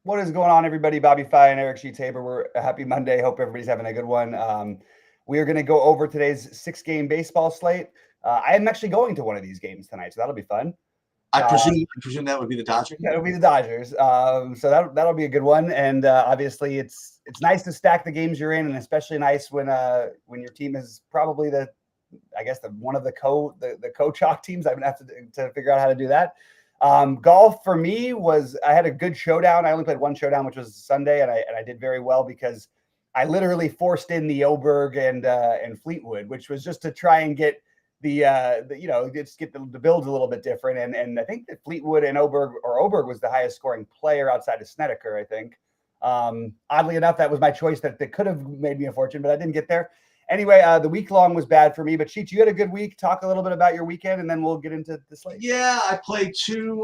What is going on, everybody? Bobby Fi and Eric Tabor. We're a happy Monday. Hope everybody's having a good one. We are going to go over today's 6-game baseball slate. I am actually going to one of these games tonight, so that'll be fun. I presume that would be the Dodgers. Yeah, it'll be the Dodgers. So that'll be a good one. And obviously, it's nice to stack the games you're in, and especially nice when your team is probably one of the co-chalk teams. I'm gonna have to figure out how to do that. Golf for me I had a good showdown. I only played one showdown, which was Sunday, and I did very well because I literally forced in the Oberg and Fleetwood, which was just to try and get just get the builds a little bit different. And I think that Fleetwood and Oberg was the highest scoring player outside of Snedeker, I think. Oddly enough, that was my choice that could have made me a fortune, but I didn't get there. Anyway, the week long was bad for me, but Cheech, you had a good week. Talk a little bit about your weekend, and then we'll get into the slate. Yeah, I played two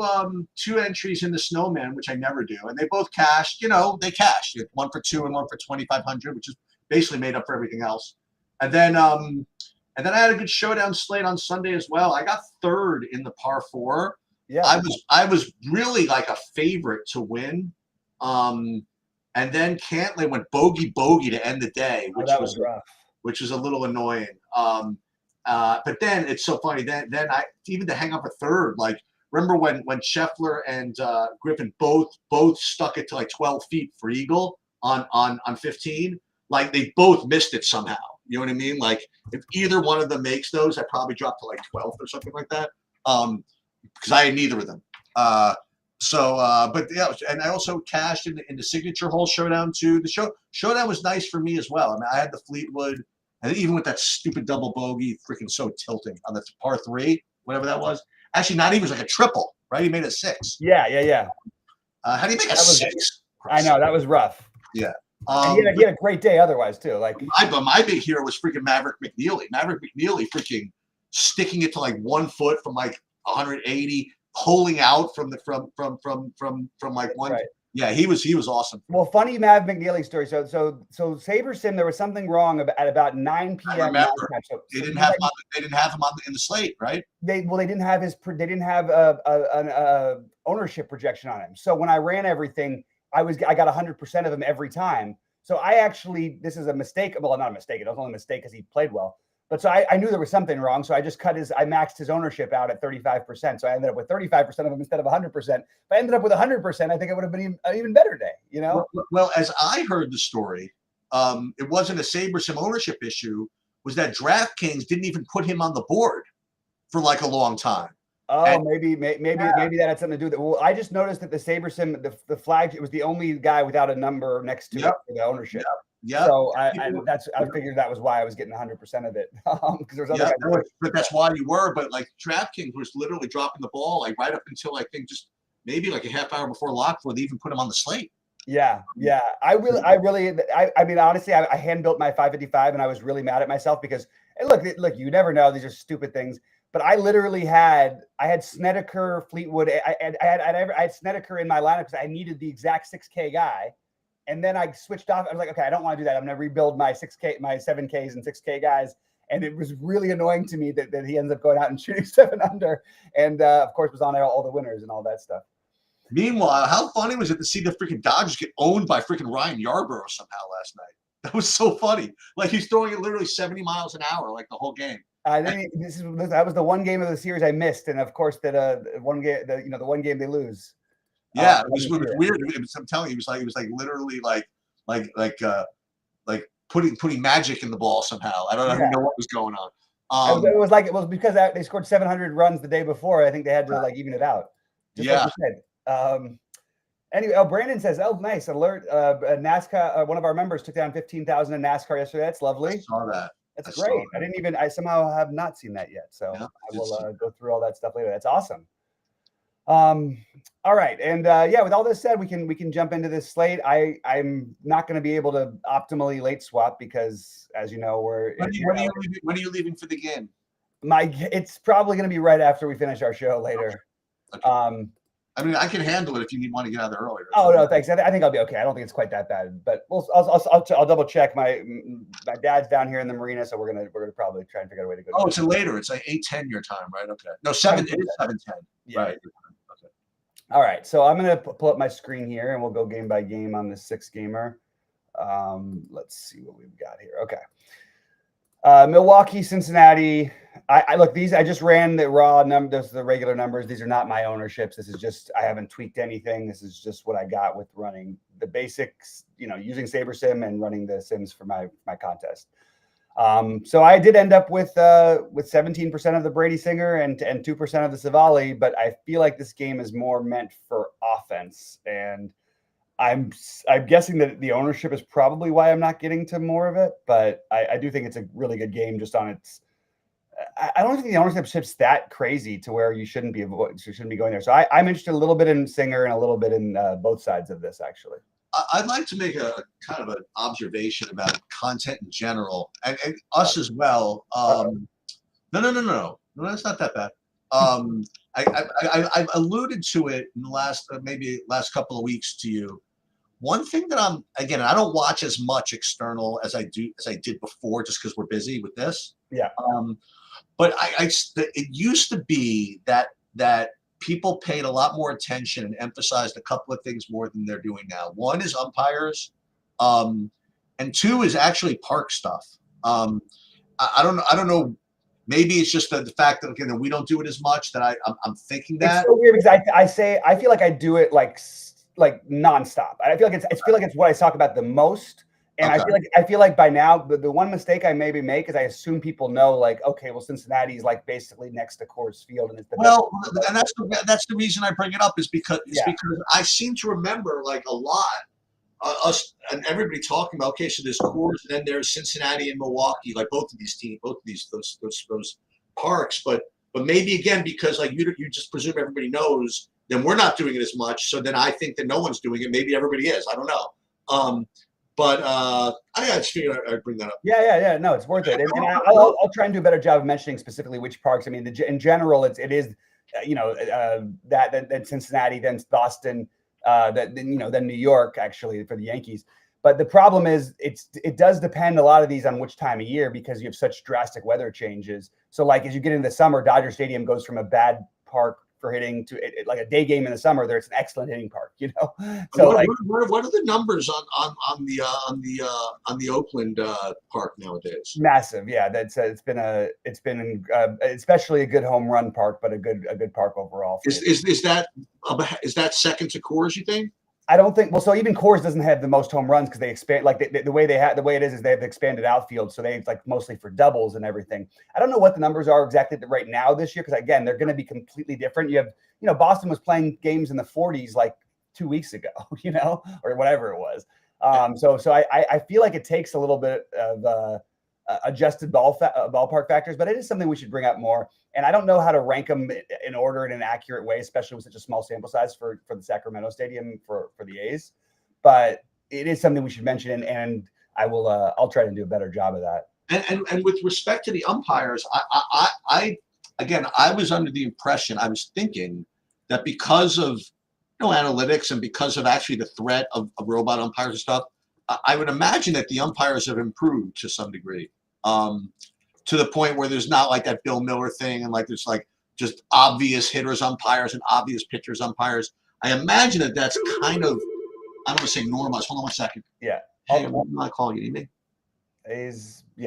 entries in the Snowman, which I never do, and they both cashed. They cashed. One for 2 and one for 2,500, which is basically made up for everything else. And then I had a good showdown slate on Sunday as well. I got third in the par 4. Yeah, I was really like a favorite to win. And then Cantlay went bogey to end the day, which was rough. Which was a little annoying. But then it's so funny. Then I even to hang up a third. Like remember when Scheffler and Griffin both stuck it to like 12 feet for eagle on 15. Like they both missed it somehow. You know what I mean? Like if either one of them makes those, I probably drop to like 12th or something like that. Because I had neither of them. But yeah, and I also cashed in the signature hole showdown too. The showdown was nice for me as well. I mean, I had the Fleetwood, and even with that stupid double bogey, freaking so tilting on the par 3, whatever that was. Actually, not even, it was like a triple, right? He made a 6. Yeah. How do you make a 6? I know that was rough. Yeah. And he had a great day otherwise too. Like my big hero was freaking Maverick McNeely. Maverick McNeely freaking sticking it to like 1 foot from like 180. Pulling out from like one. Right. Yeah, he was awesome. Well, funny Mav McNeely story. So SaberSim, there was something wrong at about 9 p.m. I remember. They didn't have him in the slate, right? They didn't have an ownership projection on him. So when I ran everything, I got 100% of him every time. So this is a mistake. Well, not a mistake. It was only a mistake because he played well. But so I knew there was something wrong. So I just I maxed his ownership out at 35%. So I ended up with 35% of him instead of 100%. If I ended up with 100%, I think it would have been an even better day, Well, as I heard the story, it wasn't a SaberSim ownership issue. Was that DraftKings didn't even put him on the board for like a long time. Oh, and maybe that had something to do with it. Well, I just noticed that the SaberSim, the flag, it was the only guy without a number next to it for the ownership. Yeah. So I figured that was why I was getting 100% of it because there was other guys. But that's why you were. But like DraftKings was literally dropping the ball like right up until I think just maybe like a half hour before lock before they even put him on the slate. Yeah. I mean, honestly, I hand built my 555 and I was really mad at myself because look, you never know. These are stupid things. But I literally had Snedeker, Fleetwood. I had Snedeker in my lineup because I needed the exact 6K guy. And then I switched off. I was like, okay, I don't want to do that. I'm going to rebuild my 7Ks and 6K guys. And it was really annoying to me that he ends up going out and shooting 7 under. And of course, was on all the winners and all that stuff. Meanwhile, how funny was it to see the freaking Dodgers get owned by freaking Ryan Yarbrough somehow last night? That was so funny. Like he's throwing it literally 70 miles an hour, like the whole game. That was the one game of the series I missed, and of course the one game they lose. Yeah, it was weird. I'm telling you, it was like literally like putting magic in the ball somehow. I don't even know what was going on. It was because they scored 700 runs the day before. I think they had to even it out. Just like you said. Anyway, Brandon says, "Oh, nice alert! NASCAR. One of our members took down 15,000 in NASCAR yesterday. That's lovely. I saw that. That's great. I somehow have not seen that yet. So I will go through all that stuff later. That's awesome." All right. And with all this said, we can jump into this slate. I'm not going to be able to optimally late swap because, as you know, when are you leaving for the game? It's probably going to be right after we finish our show later. Okay. I mean, I can handle it if you want to get out there earlier. Oh no, thanks. I think I'll be okay. I don't think it's quite that bad, but I'll double check. My dad's down here in the marina, so we're gonna probably try and figure out a way to go. Oh, it's later. It's like 8:10 your time, right? Okay. No, 7. It is 7:10. Yeah. Right. Okay. All right, so I'm gonna pull up my screen here, and we'll go game by game on this 6-gamer. Let's see what we've got here. Okay, Milwaukee, Cincinnati. I look, these. I just ran the raw numbers, the regular numbers. These are not my ownerships. This is just, I haven't tweaked anything. This is just what I got with running the basics. Using SaberSim and running the sims for my contest. So I did end up with 17% of the Brady Singer and 2% of the Savali, but I feel like this game is more meant for offense, and I'm guessing that the ownership is probably why I'm not getting to more of it. But I do think it's a really good game just on its. I don't think the ownership's that crazy to where you shouldn't be going there. So I'm interested a little bit in Singer and a little bit in both sides of this actually. I'd like to make a kind of an observation about content in general, and us as well. No, that's not that bad. I've alluded to it in the last maybe last couple of weeks to you. One thing that I don't watch as much external as I did before, just because we're busy with this. Yeah. But it used to be that people paid a lot more attention and emphasized a couple of things more than they're doing now. One is umpires, and two is actually park stuff. I don't know. Maybe it's just the fact that we don't do it as much that I'm thinking that. It's so weird because I feel like I do it like nonstop. I feel like it's what I talk about the most. And okay. I feel like by now the one mistake I maybe make is I assume people know, like, okay, well, Cincinnati is like basically next to Coors Field, and it's the and that's the reason I bring it up is because I seem to remember like a lot us and everybody talking about, okay, so there's Coors and then there's Cincinnati and Milwaukee, like both of these teams, those parks, but maybe again because like you just presume everybody knows, then we're not doing it as much, so then I think that no one's doing it. Maybe everybody is. I don't know. But I just figured I'd bring that up. Yeah. No, it's worth it. And I'll try and do a better job of mentioning specifically which parks. I mean, in general, it is, that Cincinnati, then Boston, then New York, actually, for the Yankees. But the problem is it does depend a lot of these on which time of year, because you have such drastic weather changes. So like as you get into the summer, Dodger Stadium goes from a bad park for hitting to like a day game in the summer. There's an excellent hitting park, So what are the numbers on the Oakland park nowadays? Massive, yeah. It's been especially a good home run park, but a good park overall. Is that second to Coors, you think? I don't think. Well, so even Coors doesn't have the most home runs because they expand the way they have expanded outfield, so they like mostly for doubles and everything. I don't know what the numbers are exactly right now this year, because again, they're going to be completely different. You have, Boston was playing games in the 40s like 2 weeks ago, or whatever it was. So I feel like it takes a little bit of adjusted ballpark factors, but it is something we should bring up more. And I don't know how to rank them in order in an accurate way, especially with such a small sample size for the Sacramento Stadium for the A's. But it is something we should mention, and I'll try to do a better job of that. And with respect to the umpires, I was under the impression, I was thinking that because of analytics and because of actually the threat of robot umpires and stuff, I would imagine that the umpires have improved to some degree. To the point where there's not like that Bill Miller thing, and like there's like just obvious hitters umpires and obvious pitchers umpires. I imagine that that's kind of, I don't want to say normalized. Hold on 1 second. Yeah. Hey, what am I calling you? You need me?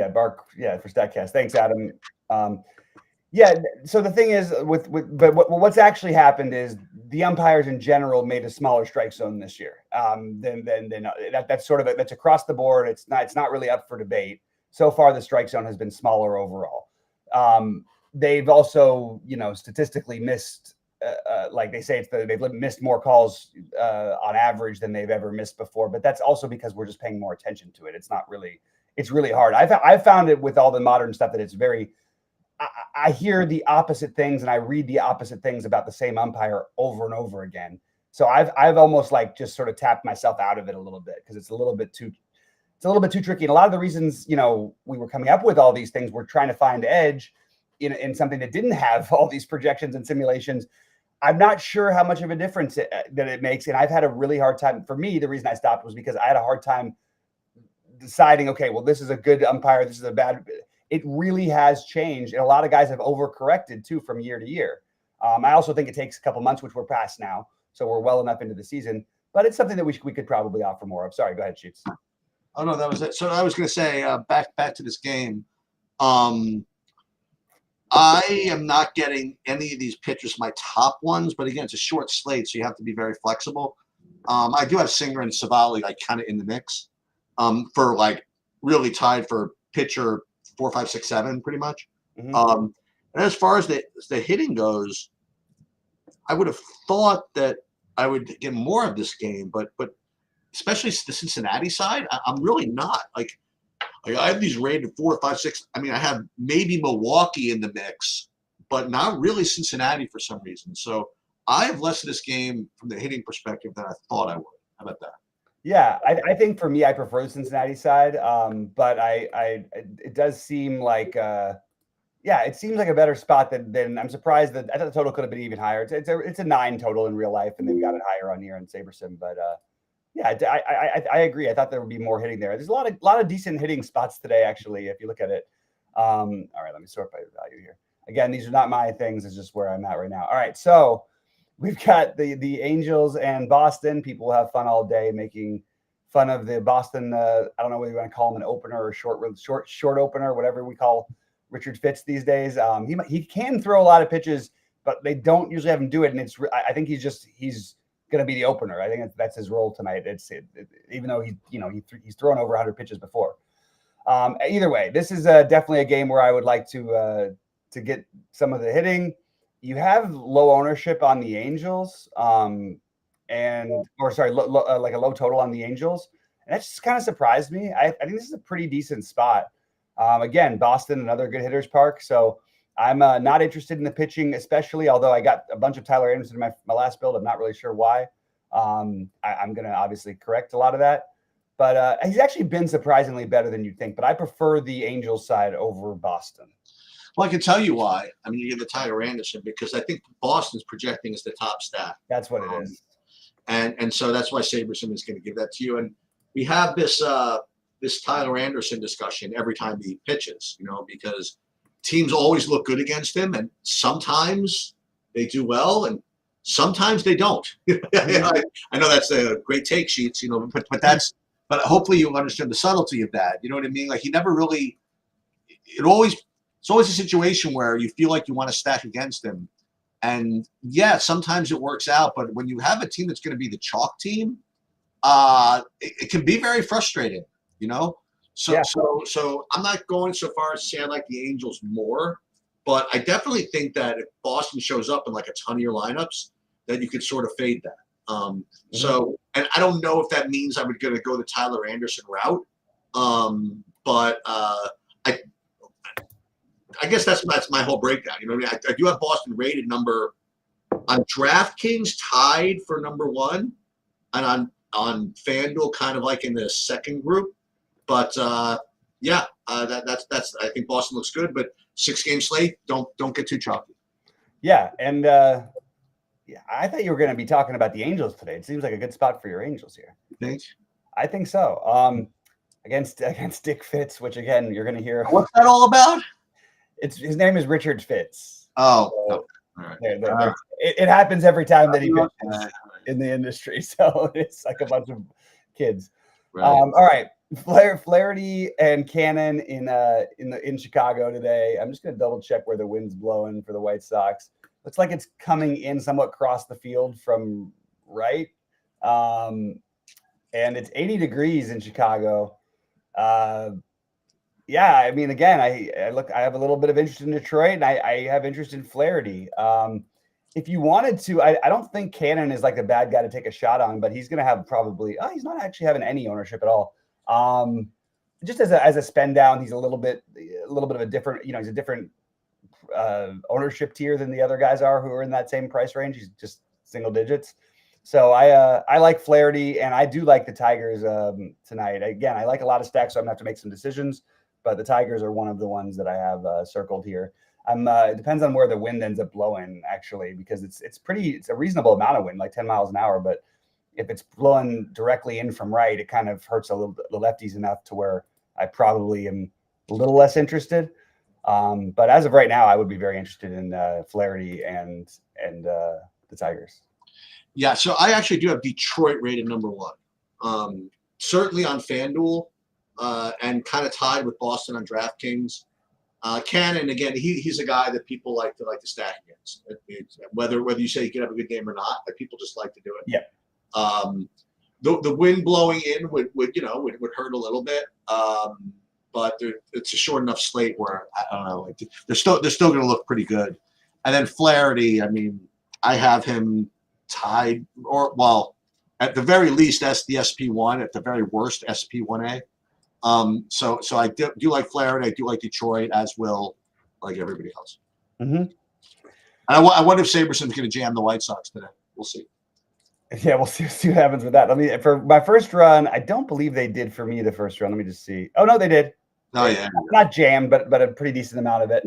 Bark. Yeah, for StatCast. Thanks, Adam. So the thing is but what's actually happened is the umpires in general made a smaller strike zone this year. That's across the board. It's not really up for debate. So far, the strike zone has been smaller overall. They've also, statistically missed, like they say, they've missed more calls on average than they've ever missed before. But that's also because we're just paying more attention to it. It's really hard. I've found it with all the modern stuff that it's very. I hear the opposite things and I read the opposite things about the same umpire over and over again. So I've almost like just sort of tapped myself out of it a little bit because it's a little bit too tricky. And a lot of the reasons, we were coming up with all these things, we're trying to find edge in something that didn't have all these projections and simulations. I'm not sure how much of a difference that it makes. And I've had a really hard time. For me, the reason I stopped was because I had a hard time deciding, okay, well, this is a good umpire, this is a bad. It really has changed. And a lot of guys have overcorrected too from year to year. I also think it takes a couple months, which we're past now. so we're well enough into the season. But it's something that we could probably offer more of. Sorry, go ahead, Shoots. Oh no, that was it. So I was going to say back to this game. I am not getting any of these pitchers, my top ones, but again, it's a short slate, so you have to be very flexible. I do have Singer and Savali like kind of in the mix for like really tied for pitcher 4, 5, 6, 7, pretty much. And as far as the hitting goes, I would have thought that I would get more of this game, but especially the Cincinnati side, I'm really not. Like I have these rated 4, 5, 6. I mean, I have maybe Milwaukee in the mix, but not really Cincinnati for some reason. So I have less of this game from the hitting perspective than I thought I would. How about that? Yeah, I think for me, I prefer the Cincinnati side, but it does seem like it seems like a better spot than I'm surprised that I thought the total could have been even higher. It's a 9 total in real life, and they've got it higher on here in SaberSim. But yeah, I agree. I thought there would be more hitting there. There's a lot of decent hitting spots today, actually, if you look at it. All right, let me sort by value here. Again, these are not my things. It's just where I'm at right now. All right, so we've got the Angels and Boston. People will have fun all day making fun of the Boston. I don't know whether you want to call him an opener or short opener, whatever we call Richard Fitz these days. He can throw a lot of pitches, but they don't usually have him do it. And I think he's going to be the opener. I think that's his role tonight. Even though he's thrown over 100 pitches before. Either way, this is definitely a game where I would like to get some of the hitting. You have low ownership on the Angels, like a low total on the Angels, and that just kind of surprised me. I think this is a pretty decent spot. Again, Boston, another good hitters park. So I'm not interested in the pitching, especially, although I got a bunch of Tyler Anderson in my last build. I'm not really sure why. I'm going to obviously correct a lot of that. But he's actually been surprisingly better than you'd think. But I prefer the Angels side over Boston. Well, I can tell you why. I mean, you get the Tyler Anderson because I think Boston's projecting as the top stack. That's what it is. And so that's why SaberSim is going to give that to you. And we have this Tyler Anderson discussion every time he pitches, because teams always look good against him, and sometimes they do well, and sometimes they don't. I know that's a great take, Sheets, but hopefully you understand the subtlety of that. You know what I mean? Like he never really. It's always a situation where you feel like you want to stack against him, and yeah, sometimes it works out. But when you have a team that's going to be the chalk team, it can be very frustrating. So I'm not going so far as to say I like the Angels more, but I definitely think that if Boston shows up in like a ton of your lineups, that you could sort of fade that. So, and I don't know if that means I'm going to go the Tyler Anderson route, but I guess that's my whole breakdown. You know what I mean? I do have Boston rated number on DraftKings tied for number 1, and on FanDuel kind of like in the second group. But that's I think Boston looks good, but 6-game slate, don't get too chalky. Yeah, and I thought you were going to be talking about the Angels today. It seems like a good spot for your Angels here. You think? I think so. Against Dick Fitz, which again you're going to hear. What's that all about? His name is Richard Fitz. Oh, so, all right. It happens every time that he pitches in the industry, so it's like a bunch of kids. Right. All right. Flaherty and Cannon in Chicago today. I'm just going to double check where the wind's blowing for the White Sox. Looks like it's coming in somewhat across the field from right, and it's 80 degrees in Chicago. Yeah, I mean, again, I have a little bit of interest in Detroit, and I have interest in Flaherty. If you wanted to, I don't think Cannon is like a bad guy to take a shot on, but he's going to have probably. He's not actually having any ownership at all. Just as a spend down, he's a little bit of a different, he's a different ownership tier than the other guys are who are in that same price range. He's just single digits. So I like Flaherty, and I do like the Tigers tonight. Again, I like a lot of stacks, so I'm gonna have to make some decisions. But the Tigers are one of the ones that I have circled here. It depends on where the wind ends up blowing, actually, because it's a reasonable amount of wind, like 10 miles an hour. But if it's blowing directly in from right, it kind of hurts the lefties enough to where I probably am a little less interested. But as of right now, I would be very interested in Flaherty and the Tigers. Yeah, so I actually do have Detroit rated #1. Certainly on FanDuel, and kind of tied with Boston on DraftKings. Cannon, again, he's a guy that people like to stack against. Whether you say he could have a good game or not, like, people just like to do it. Yeah. The wind blowing in would hurt a little bit. But it's a short enough slate where I don't know. Like, they're still going to look pretty good. And then Flaherty, I mean, I have him tied, or well, at the very least, as the SP1, at the very worst SP1A. So I do like Flaherty. I do like Detroit, as will like everybody else. Mm-hmm. And I wonder if Saberson's going to jam the White Sox today. We'll see. Yeah, we'll see what happens with that. For my first run, I don't believe they did for me the first run. Let me just see. Oh no, they did. Oh yeah, not jammed, but a pretty decent amount of it.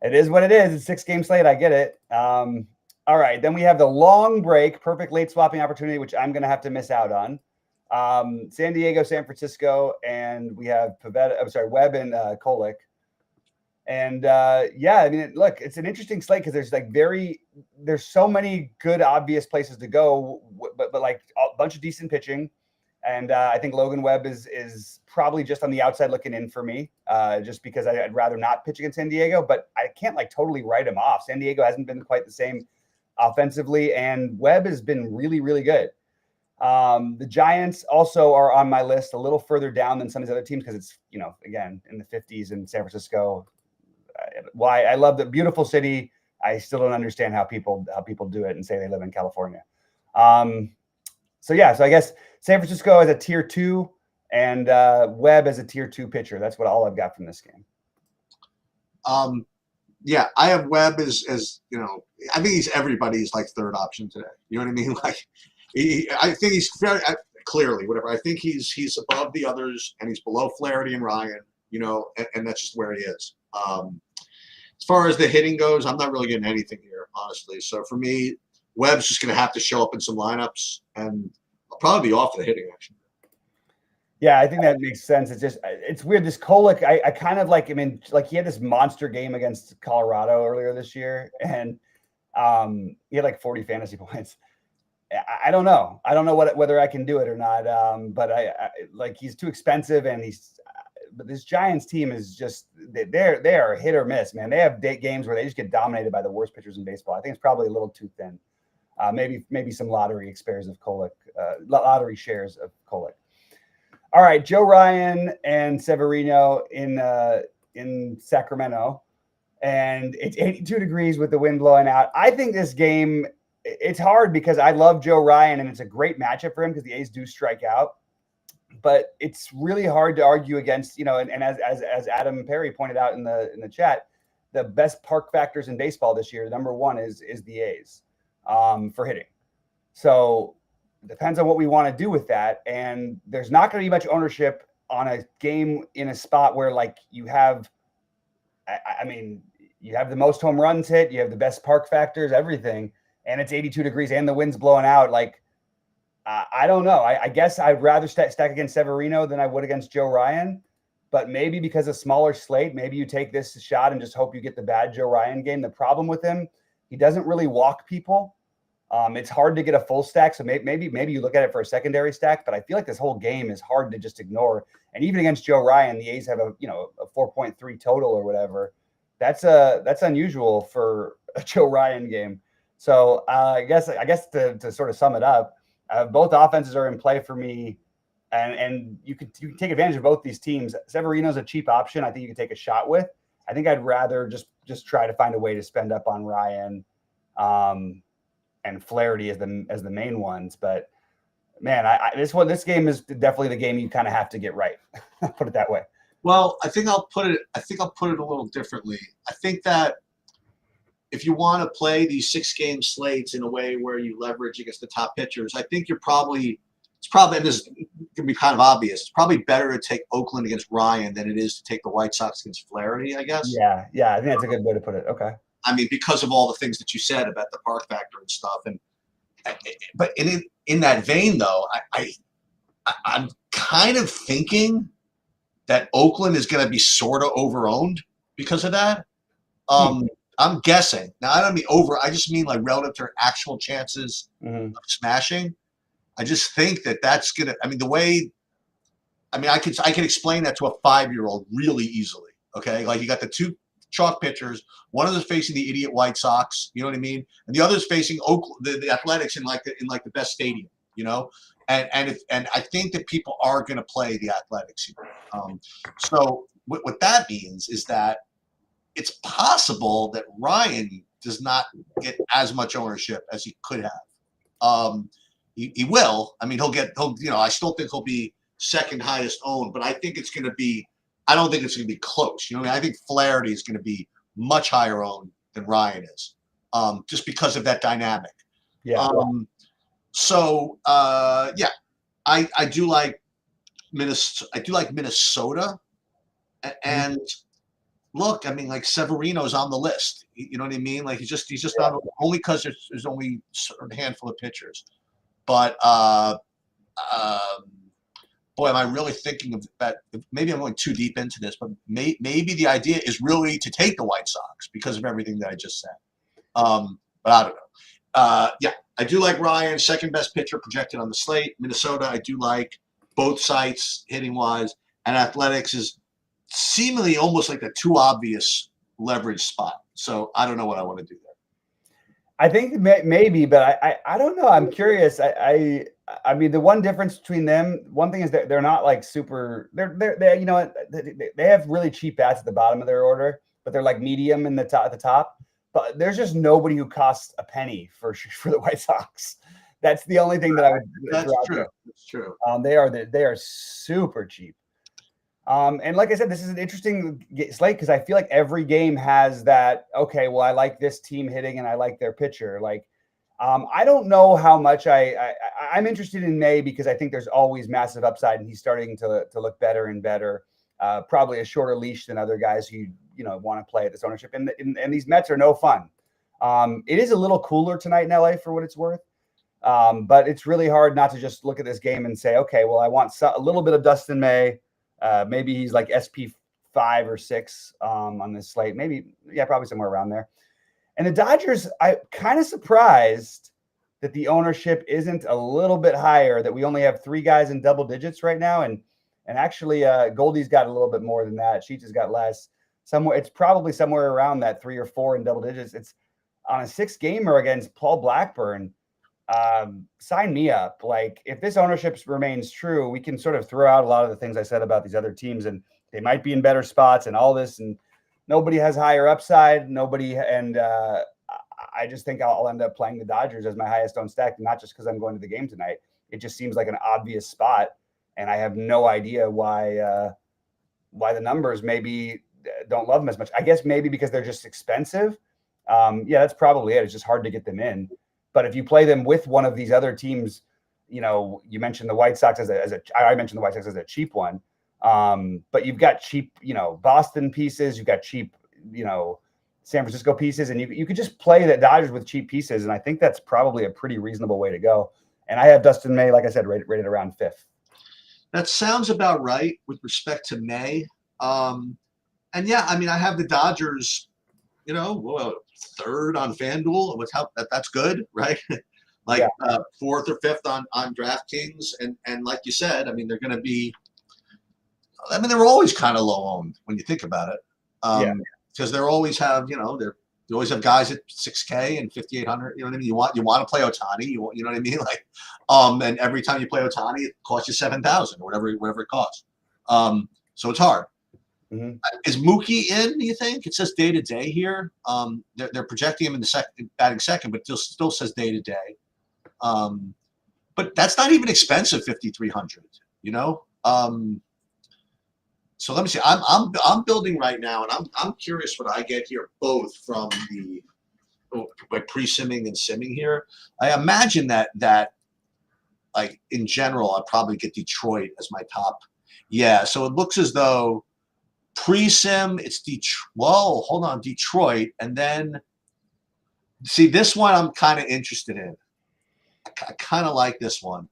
It is what it is. It's 6-game slate. I get it. All right, then we have the long break, perfect late swapping opportunity, which I'm going to have to miss out on. San Diego, San Francisco, and we have Webb and Kolek. And yeah, I mean, look, it's an interesting slate because there's so many good obvious places to go, but like a bunch of decent pitching. And I think Logan Webb is probably just on the outside looking in for me, just because I'd rather not pitch against San Diego, but I can't like totally write him off. San Diego hasn't been quite the same offensively, and Webb has been really, really good. The Giants also are on my list a little further down than some of these other teams because it's, again, in the 50s in San Francisco. Why I love the beautiful city. I still don't understand how people do it and say they live in California. So I guess San Francisco as a tier 2 and Webb as a tier 2 pitcher. That's all I've got from this game. Yeah, I have Webb as I think he's everybody's like third option today. You know what I mean? Like, I think he's very clearly whatever. I think he's above the others and he's below Flaherty and Ryan. And that's just where he is. As far as the hitting goes, I'm not really getting anything here, honestly. So for me, Webb's just going to have to show up in some lineups, and I'll probably be off the hitting action. Yeah, I think that makes sense. It's weird. This Kolek, I kind of like him in, like, he had this monster game against Colorado earlier this year, and he had like 40 fantasy points. I don't know. I don't know whether I can do it or not. But I like, he's too expensive, and but this Giants team is just, they are hit or miss, man. They have games where they just get dominated by the worst pitchers in baseball. I think it's probably a little too thin. Maybe some lottery shares of Kolek. All right, Joe Ryan and Severino in Sacramento, and it's 82 degrees with the wind blowing out. I think this game, it's hard because I love Joe Ryan and it's a great matchup for him because the A's do strike out. But it's really hard to argue against, and as Adam Perry pointed out in the chat, the best park factors in baseball this year, number one is the A's for hitting. So it depends on what we want to do with that. And there's not going to be much ownership on a game in a spot where, like, you have the most home runs hit, you have the best park factors, everything, and it's 82 degrees and the wind's blowing out. Like, I don't know. I guess I'd rather stack against Severino than I would against Joe Ryan. But maybe because of smaller slate, maybe you take this shot and just hope you get the bad Joe Ryan game. The problem with him, he doesn't really walk people. It's hard to get a full stack. So maybe you look at it for a secondary stack. But I feel like this whole game is hard to just ignore. And even against Joe Ryan, the A's have a 4.3 total or whatever. That's unusual for a Joe Ryan game. So I guess to sort of sum it up, both offenses are in play for me, and you can take advantage of both these teams. Severino's a cheap option. I think you can take a shot with. I think I'd rather just try to find a way to spend up on Ryan, and Flaherty as the main ones. But man, this game is definitely the game you kind of have to get right. Put it that way. Well, I think I'll put it a little differently. I think that if you want to play these 6-game slates in a way where you leverage against the top pitchers, I think it's probably, and this can be kind of obvious, it's probably better to take Oakland against Ryan than it is to take the White Sox against Flaherty, I guess. Yeah, I think that's a good way to put it. Okay. I mean, because of all the things that you said about the park factor and stuff, but in that vein, though, I'm kind of thinking that Oakland is going to be sort of overowned because of that. I'm guessing. Now, I don't mean over. I just mean like relative to her actual chances of smashing. I just think that that's gonna. I mean, the way. I mean, I can explain that to a 5-year-old really easily. Okay, like you got the two chalk pitchers. One of them facing the idiot White Sox. You know what I mean? And the other is facing the Athletics in like the best stadium. You know, and I think that people are going to play the Athletics here. So what that means is that it's possible that Ryan does not get as much ownership as he could have. He will. I mean, I still think he'll be second highest owned, but I think it's going to be. I don't think it's going to be close. You know what I mean? I think Flaherty is going to be much higher owned than Ryan is, just because of that dynamic. Yeah. I do like Minnesota. I do like Minnesota, and look, I mean, like Severino's on the list. You know what I mean? Like he's just not only because there's only a certain handful of pitchers, but boy, am I really thinking of that? Maybe I'm going too deep into this, but maybe the idea is really to take the White Sox because of everything that I just said. But I don't know. I do like Ryan, second best pitcher projected on the slate. Minnesota, I do like both sites hitting wise, and Athletics is seemingly almost like a too obvious leverage spot. So I don't know what I want to do there. I think maybe, but I don't know. I'm curious. I mean, the one difference between them, one thing is that they're not like super. They're you know what, they have really cheap bats at the bottom of their order, but they're like medium in the top at the top. But there's just nobody who costs a penny for the White Sox. That's the only thing that I would. That's true. That's true. They are super cheap. And like I said, this is an interesting slate because I feel like every game has that. Okay, well, I like this team hitting and I like their pitcher. Like, I don't know how much I'm interested in May because I think there's always massive upside and he's starting to look better and better. Probably a shorter leash than other guys who want to play at this ownership. And these Mets are no fun. It is a little cooler tonight in LA for what it's worth. But it's really hard not to just look at this game and say, okay, well, I want a little bit of Dustin May. Maybe he's like SP 5 or 6 on this slate. Maybe, probably somewhere around there. And the Dodgers, I'm kind of surprised that the ownership isn't a little bit higher, that we only have 3 guys in double digits right now. And actually, Goldie's got a little bit more than that. Sheets has got less. It's probably somewhere around that 3 or 4 in double digits. It's on a 6-gamer against Paul Blackburn. Sign me up. Like, if this ownership remains true, we can sort of throw out a lot of the things I said about these other teams, and they might be in better spots and all this, and nobody has higher upside. I just think I'll end up playing the Dodgers as my highest owned stack, not just because I'm going to the game tonight. It just seems like an obvious spot, and I have no idea why the numbers maybe don't love them as much. I guess maybe because they're just expensive. That's probably it. It's just hard to get them in. But if you play them with one of these other teams, you mentioned the White Sox I mentioned the White Sox as a cheap one. But you've got cheap, Boston pieces, you've got cheap, San Francisco pieces, and you could just play the Dodgers with cheap pieces. And I think that's probably a pretty reasonable way to go. And I have Dustin May, like I said, rated around 5th. That sounds about right with respect to May. I have the Dodgers, 3rd on FanDuel. That's good, right? Like 4th or 5th on DraftKings, and like you said, I mean they're going to be. I mean, they're always kind of low owned when you think about it, because they always have they always have guys at 6K and 5,800. You know what I mean? You want to play Ohtani. You know what I mean? Like, and every time you play Ohtani, it costs you 7,000 or whatever it costs. So it's hard. Mm-hmm. Is Mookie in? Do you think it says day to day here? They're projecting him in the second, batting second, but it still says day to day. But that's not even expensive, 5,300. So let me see. I'm building right now, and I'm curious what I get here, both from the pre-simming and simming here. I imagine that like in general, I'll probably get Detroit as my top. Yeah. So it looks as though pre-sim it's Detroit. Whoa, hold on, Detroit, and then see this one I'm kind of interested in. I kind of like this one.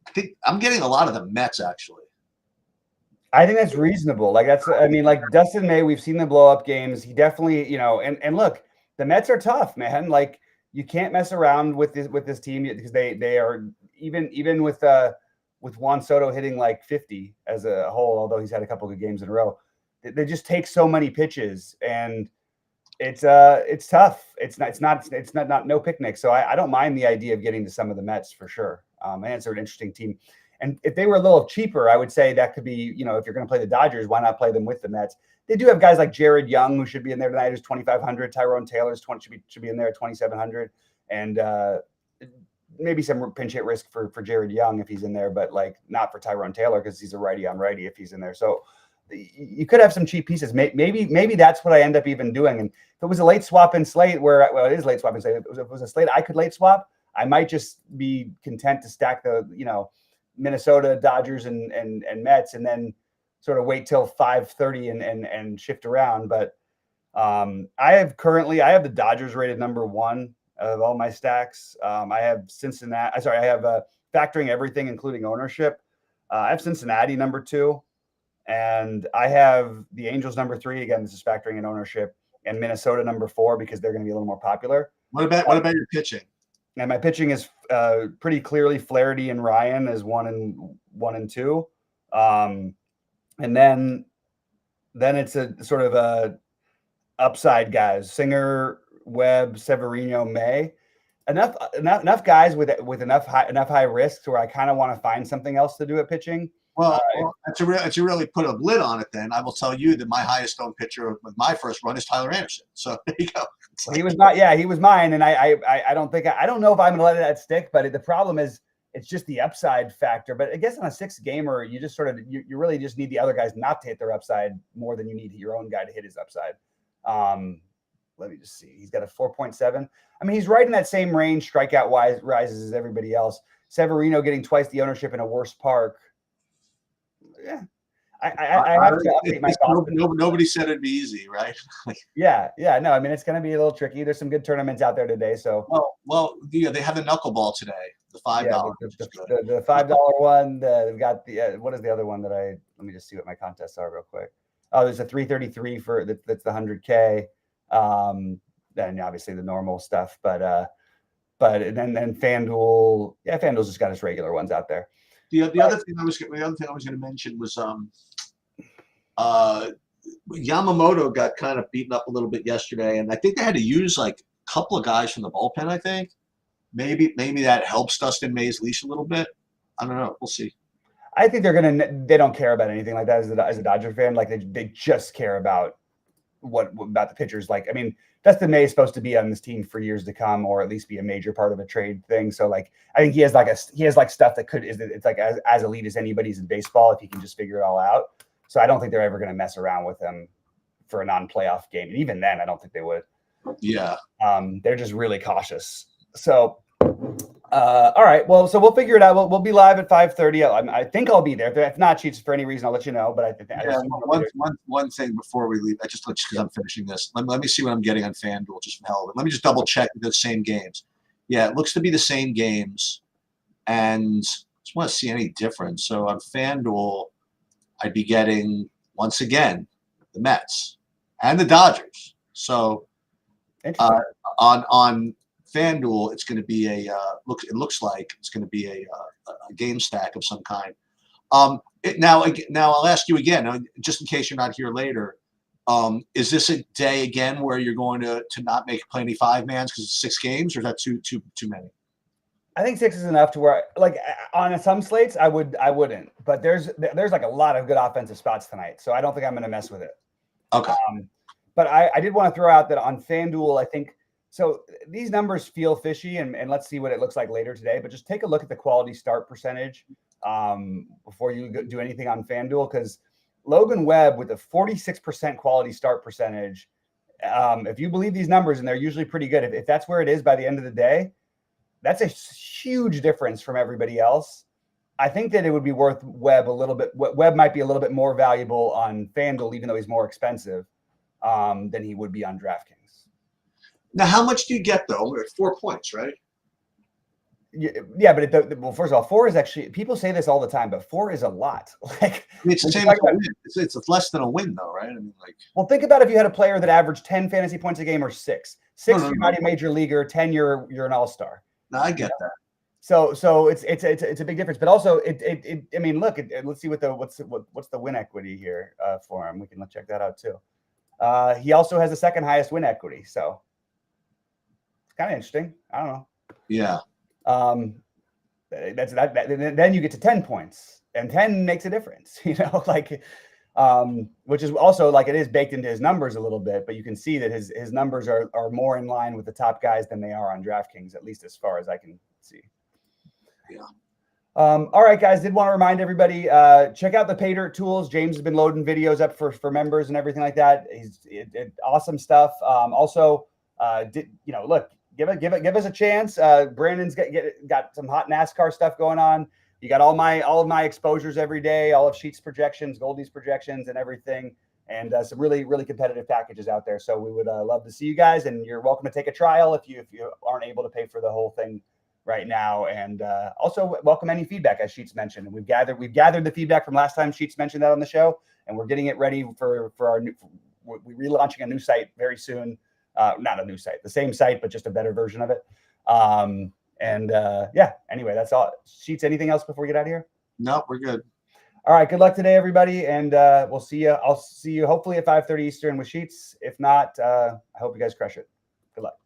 I think I'm getting a lot of the Mets actually. I think that's reasonable. Like I mean, like Dustin May, we've seen the blow up games. He definitely, and look, the Mets are tough, man. Like you can't mess around with this team because they are even with Juan Soto hitting like 50 as a whole, although he's had a couple of good games in a row. They just take so many pitches, and it's tough. It's not no picnic. So I don't mind the idea of getting to some of the Mets for sure. And it's an interesting team. And if they were a little cheaper, I would say that could be, if you're going to play the Dodgers, why not play them with the Mets? They do have guys like Jared Young, who should be in there tonight, who's 2,500. Tyrone Taylor's should be in there at 2,700, and maybe some pinch hit risk for Jared Young if he's in there, but like not for Tyrone Taylor because he's a righty on righty if he's in there. So you could have some cheap pieces. Maybe that's what I end up even doing. And if it was a late swap in slate, it is late swap in slate. If it was a slate I could late swap, I might just be content to stack the Minnesota, Dodgers, and Mets, and then sort of wait till 5:30 and shift around. But I have the Dodgers rated number one of all my stacks. I have Cincinnati. Sorry, I have factoring everything, including ownership. I have Cincinnati number two, and I have the Angels number three. Again, this is factoring in ownership, and Minnesota number four because they're going to be a little more popular. What about your pitching? And my pitching is pretty clearly Flaherty and Ryan as one and two, and then it's a sort of a upside guys: Singer, Webb, Severino, May. Enough guys with enough high risks where I kind of want to find something else to do at pitching. Well, to really put a lid on it, then I will tell you that my highest owned pitcher with my first run is Tyler Anderson. So there you go. He was mine, and I don't know if I'm going to let that stick. But the problem is it's just the upside factor. But I guess on a 6-gamer, you just sort of you really just need the other guys not to hit their upside more than you need your own guy to hit his upside. Let me just see. He's got a 4.7. I mean, he's right in that same range, strikeout rises as everybody else. Severino getting twice the ownership in a worse park. Yeah, I have to update my thoughts. Nobody said it'd be easy, right? Yeah. No, I mean it's going to be a little tricky. There's some good tournaments out there today. So they have the knuckleball today, the $5. The $5 one. They've got the what is the other one that let me just see what my contests are real quick. Oh, there's a 333 for that's the 100K. Then obviously the normal stuff, but then FanDuel, FanDuel's just got its regular ones out there. The other thing I was going to mention was Yamamoto got kind of beaten up a little bit yesterday, and I think they had to use like a couple of guys from the bullpen. I think maybe that helps Dustin May's leash a little bit. I don't know. We'll see. I think they don't care about anything like that as a Dodger fan. Like they just care about about the pitchers. Like, I mean, Dustin May is supposed to be on this team for years to come, or at least be a major part of a trade thing. So like, I think he has stuff that it's like as elite as anybody's in baseball if he can just figure it all out. So I don't think they're ever going to mess around with him for a non-playoff game. And even then, I don't think they would. Yeah. They're just really cautious. So, all right. Well, so we'll figure it out. We'll be live at 5:30. I think I'll be there. If not, cheats for any reason, I'll let you know. But I think one thing before we leave, because I'm finishing this. Let me see what I'm getting on FanDuel just from hell of it. Let me just double check the same games. Yeah, it looks to be the same games, and I just want to see any difference. So on FanDuel, I'd be getting once again the Mets and the Dodgers. So on FanDuel, it's going to be it looks like it's going to be a game stack of some kind. Now I'll ask you again, just in case you're not here later. Is this a day again where you're going to not play any 5-mans because it's 6 games, or is that too many? I think 6 is enough to where, like, on some slates, I wouldn't. But there's like a lot of good offensive spots tonight, so I don't think I'm going to mess with it. Okay. But I did want to throw out that on FanDuel, I think. So these numbers feel fishy, and let's see what it looks like later today. But just take a look at the quality start percentage before you do anything on FanDuel, because Logan Webb with a 46% quality start percentage, if you believe these numbers, and they're usually pretty good, if that's where it is by the end of the day, that's a huge difference from everybody else. I think that it would be worth Webb a little bit. Webb might be a little bit more valuable on FanDuel, even though he's more expensive than he would be on DraftKings. Now, how much do you get, though? We're at 4 points, right? Yeah, but well, first of all, 4 is actually, people say this all the time, but 4 is a lot. Like, I mean, it's the same as a win. It's less than a win, though, right? I mean, like. Well, think about if you had a player that averaged 10 fantasy points a game or 6. 6, No, you're not a major leaguer. 10, you're an all-star. No, I get that. So it's a big difference. But also, I mean, look, let's see what's the win equity here for him. We can check that out too. He also has the second highest win equity, so it's kind of interesting. I don't know. Yeah. Then you get to 10 points, and 10 makes a difference. Like, which is also like, it is baked into his numbers a little bit, but you can see that his numbers are more in line with the top guys than they are on DraftKings, at least as far as I can see. Yeah. All right, guys, did want to remind everybody, check out the Pay Dirt tools. James has been loading videos up for members and everything like that. He's awesome stuff. Also, look, give us a chance. Brandon's got some hot NASCAR stuff going on. You got all of my exposures every day, all of Sheets projections, Goldie's projections, and everything, and some really, really competitive packages out there. So we would love to see you guys, and you're welcome to take a trial if you aren't able to pay for the whole thing right now. And also welcome any feedback, as Sheets mentioned. And we've gathered the feedback from last time Sheets mentioned that on the show, and we're getting it ready for our new. We're relaunching a new site very soon. Not a new site, the same site, but just a better version of it. Yeah, anyway, that's all. Sheets, anything else before we get out of here? No, we're good. All right, good luck today, everybody, and we'll see you. I'll see you hopefully at 5:30 Eastern with Sheets. If not, I hope you guys crush it. Good luck.